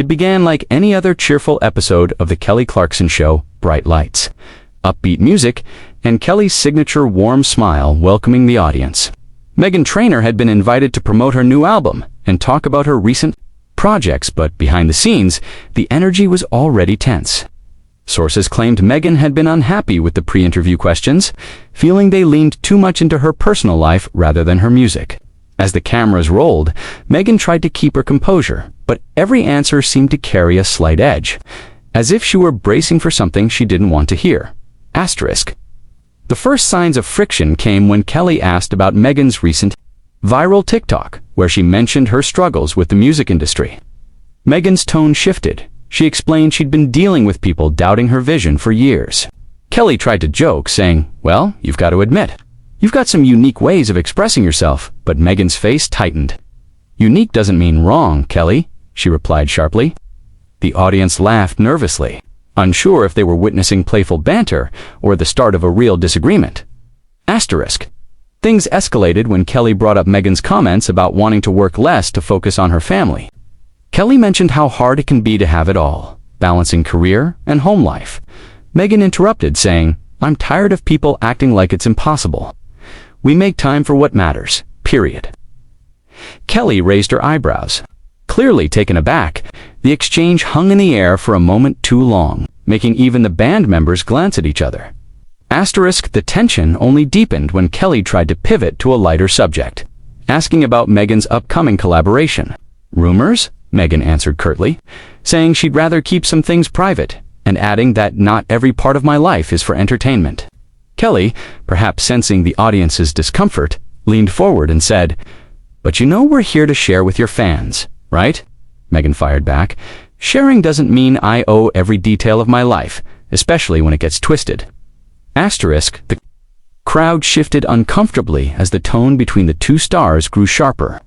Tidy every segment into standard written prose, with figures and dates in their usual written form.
It began like any other cheerful episode of the Kelly Clarkson Show, bright lights, upbeat music, and Kelly's signature warm smile welcoming the audience. Meghan Trainor had been invited to promote her new album and talk about her recent projects, but behind the scenes, the energy was already tense. Sources claimed Meghan had been unhappy with the pre-interview questions, feeling they leaned too much into her personal life rather than her music. As the cameras rolled, Meghan tried to keep her composure, but every answer seemed to carry a slight edge, as if she were bracing for something she didn't want to hear. Asterisk. The first signs of friction came when Kelly asked about Meghan's recent viral TikTok, where she mentioned her struggles with the music industry. Meghan's tone shifted. She explained she'd been dealing with people doubting her vision for years. Kelly tried to joke, saying, "Well, you've got to admit, you've got some unique ways of expressing yourself," but Meghan's face tightened. "Unique doesn't mean wrong, Kelly," she replied sharply. The audience laughed nervously, unsure if they were witnessing playful banter or the start of a real disagreement. Asterisk. Things escalated when Kelly brought up Meghan's comments about wanting to work less to focus on her family. Kelly mentioned how hard it can be to have it all, balancing career and home life. Meghan interrupted, saying, "I'm tired of people acting like it's impossible. We make time for what matters, period." Kelly raised her eyebrows. Clearly taken aback, the exchange hung in the air for a moment too long, making even the band members glance at each other. Asterisk. The tension only deepened when Kelly tried to pivot to a lighter subject, asking about Meghan's upcoming collaboration. "Rumors?" Meghan answered curtly, saying she'd rather keep some things private, and adding that not every part of my life is for entertainment. Kelly, perhaps sensing the audience's discomfort, leaned forward and said, "But you know we're here to share with your fans, right?" Meghan fired back, "Sharing doesn't mean I owe every detail of my life, especially when it gets twisted." Asterisk. The crowd shifted uncomfortably as the tone between the two stars grew sharper.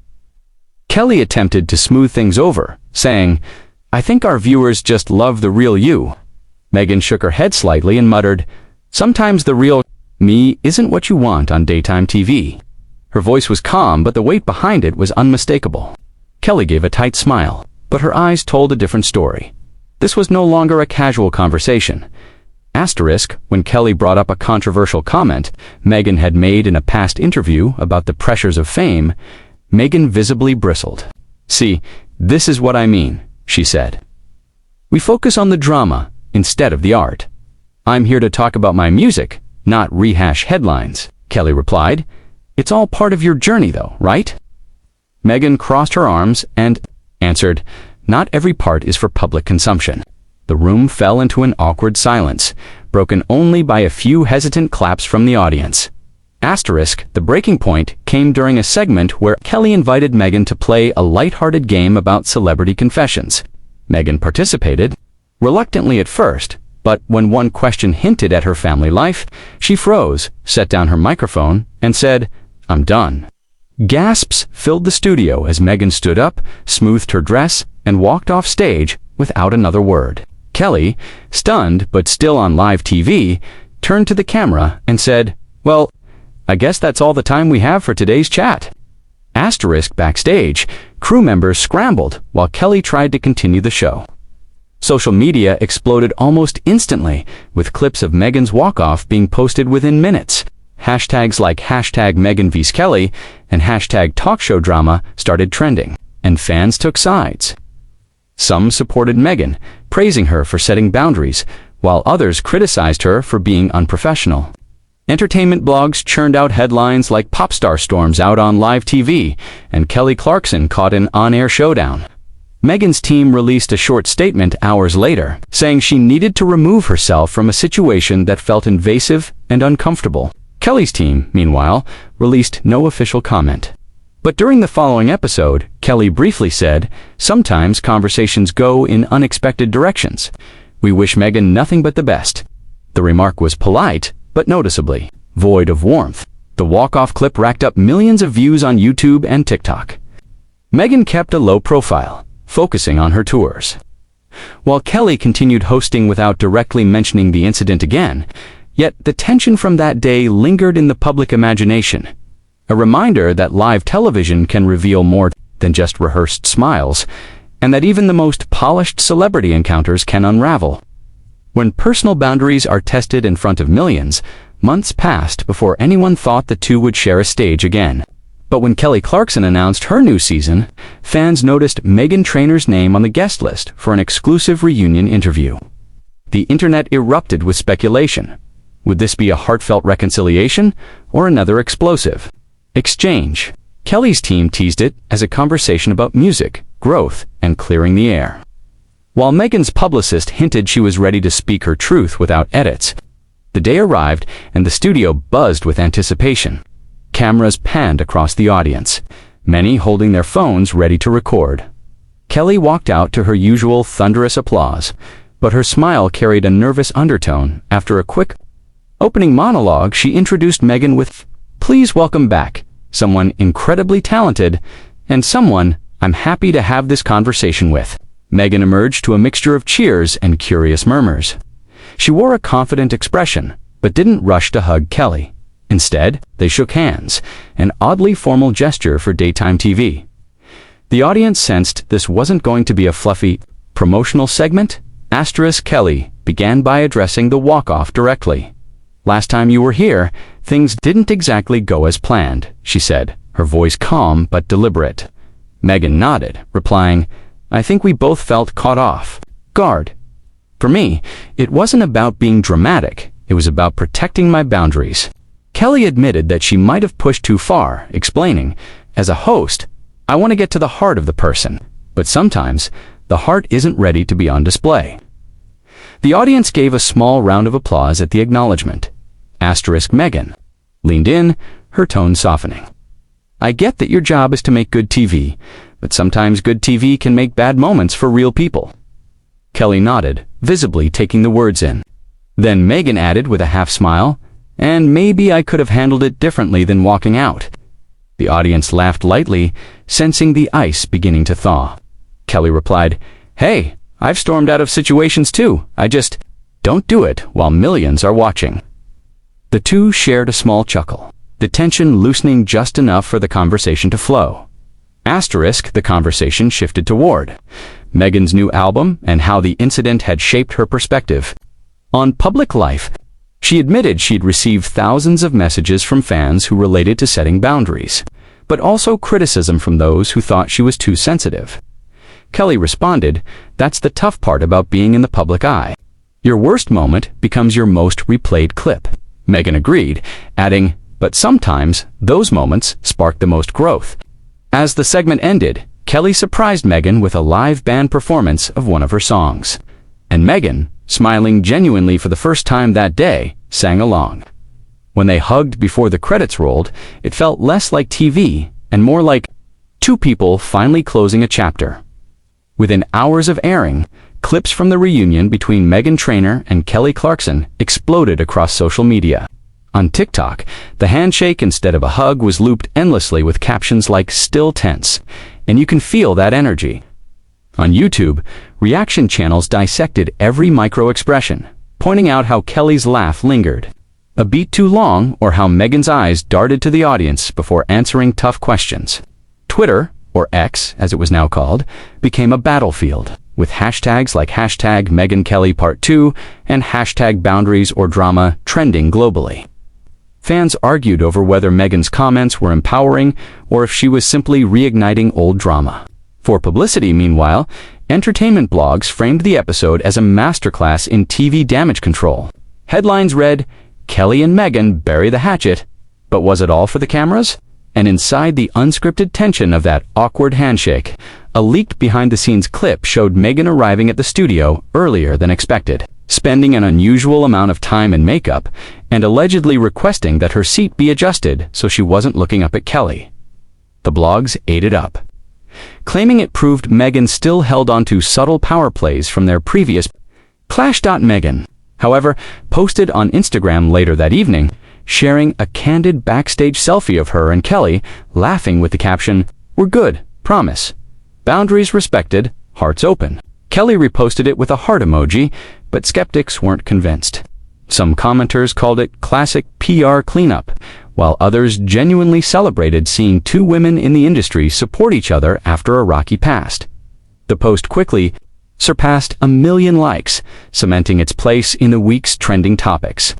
Kelly attempted to smooth things over, saying, "I think our viewers just love the real you." Meghan shook her head slightly and muttered, "Sometimes the real me isn't what you want on daytime TV." Her voice was calm, but the weight behind it was unmistakable. Kelly gave a tight smile, but her eyes told a different story. This was no longer a casual conversation. Asterisk. When Kelly brought up a controversial comment Meghan had made in a past interview about the pressures of fame, Meghan visibly bristled. "See, this is what I mean," she said. "We focus on the drama instead of the art. I'm here to talk about my music, not rehash headlines," Kelly replied. "It's all part of your journey though, right?" Meghan crossed her arms and answered, "Not every part is for public consumption." The room fell into an awkward silence, broken only by a few hesitant claps from the audience. Asterisk. The breaking point came during a segment where Kelly invited Meghan to play a light-hearted game about celebrity confessions. Meghan participated, reluctantly at first, but when one question hinted at her family life, she froze, set down her microphone, and said, "I'm done." Gasps filled the studio as Meghan stood up, smoothed her dress, and walked off stage without another word. Kelly, stunned but still on live TV, turned to the camera and said, "Well, I guess that's all the time we have for today's chat." Asterisk. Backstage, crew members scrambled while Kelly tried to continue the show. Social media exploded almost instantly, with clips of Meghan's walk-off being posted within minutes. Hashtags like #Meghan vs. Kelly and #TalkShowDrama started trending, and fans took sides. Some supported Meghan, praising her for setting boundaries, while others criticized her for being unprofessional. Entertainment blogs churned out headlines like "Pop star storms out on live TV" and "Kelly Clarkson caught in on-air showdown." Meghan's team released a short statement hours later, saying she needed to remove herself from a situation that felt invasive and uncomfortable. Kelly's team, meanwhile, released no official comment. But during the following episode, Kelly briefly said, "Sometimes conversations go in unexpected directions. We wish Meghan nothing but the best." The remark was polite, but noticeably void of warmth. The walk-off clip racked up millions of views on YouTube and TikTok. Meghan kept a low profile, focusing on her tours, while Kelly continued hosting without directly mentioning the incident again. Yet the tension from that day lingered in the public imagination, a reminder that live television can reveal more than just rehearsed smiles, and that even the most polished celebrity encounters can unravel. When personal boundaries are tested in front of millions, months passed before anyone thought the two would share a stage again. But when Kelly Clarkson announced her new season, fans noticed Meghan Trainor's name on the guest list for an exclusive reunion interview. The internet erupted with speculation. Would this be a heartfelt reconciliation or another explosive exchange? Kelly's team teased it as a conversation about music, growth, and clearing the air, while Meghan's publicist hinted she was ready to speak her truth without edits. The day arrived and the studio buzzed with anticipation. Cameras panned across the audience, many holding their phones ready to record. Kelly walked out to her usual thunderous applause, but her smile carried a nervous undertone. After a quick opening monologue, she introduced Meghan with, "Please welcome back someone incredibly talented and someone I'm happy to have this conversation with." Meghan emerged to a mixture of cheers and curious murmurs. She wore a confident expression, but didn't rush to hug Kelly. Instead, they shook hands, an oddly formal gesture for daytime TV. The audience sensed this wasn't going to be a fluffy, promotional segment. Kelly began by addressing the walk-off directly. "Last time you were here, things didn't exactly go as planned," she said, her voice calm but deliberate. Meghan nodded, replying, "I think we both felt caught off guard. For me, it wasn't about being dramatic, it was about protecting my boundaries." Kelly admitted that she might have pushed too far, explaining, "As a host, I want to get to the heart of the person, but sometimes the heart isn't ready to be on display." The audience gave a small round of applause at the acknowledgement. Meghan leaned in, her tone softening. "I get that your job is to make good TV, but sometimes good TV can make bad moments for real people." Kelly nodded, visibly taking the words in. Then Meghan added with a half smile, "And maybe I could have handled it differently than walking out." The audience laughed lightly, sensing the ice beginning to thaw. Kelly replied, "Hey, I've stormed out of situations too. I just don't do it while millions are watching." The two shared a small chuckle, the tension loosening just enough for the conversation to flow. The conversation shifted toward Meghan's new album and how the incident had shaped her perspective on public life. She admitted she'd received thousands of messages from fans who related to setting boundaries, but also criticism from those who thought she was too sensitive. Kelly responded, "That's the tough part about being in the public eye. Your worst moment becomes your most replayed clip." Meghan agreed, adding, "But sometimes those moments spark the most growth." As the segment ended, Kelly surprised Meghan with a live band performance of one of her songs. And Meghan, smiling genuinely for the first time that day, sang along. When they hugged before the credits rolled, it felt less like TV and more like two people finally closing a chapter. Within hours of airing, clips from the reunion between Meghan Trainor and Kelly Clarkson exploded across social media. On TikTok, the handshake instead of a hug was looped endlessly with captions like "still tense," and you can feel that energy. On YouTube, reaction channels dissected every micro-expression, pointing out how Kelly's laugh lingered a beat too long or how Meghan's eyes darted to the audience before answering tough questions. Twitter, or X as it was now called, became a battlefield, with hashtags like #MeghanKellyPart2 and #BoundariesOrDrama trending globally. Fans argued over whether Meghan's comments were empowering or if she was simply reigniting old drama. For publicity, meanwhile, entertainment blogs framed the episode as a masterclass in TV damage control. Headlines read, "Kelly and Meghan bury the hatchet," but was it all for the cameras? And inside the unscripted tension of that awkward handshake, a leaked behind-the-scenes clip showed Meghan arriving at the studio earlier than expected, spending an unusual amount of time in makeup, and allegedly requesting that her seat be adjusted so she wasn't looking up at Kelly. The blogs ate it up, claiming it proved Meghan still held onto subtle power plays from their previous clash. Meghan, however, posted on Instagram later that evening, sharing a candid backstage selfie of her and Kelly, laughing with the caption, "We're good, promise. Boundaries respected, hearts open." Kelly reposted it with a heart emoji, but skeptics weren't convinced. Some commenters called it classic PR cleanup, while others genuinely celebrated seeing two women in the industry support each other after a rocky past. The post quickly surpassed 1 million likes, cementing its place in the week's trending topics.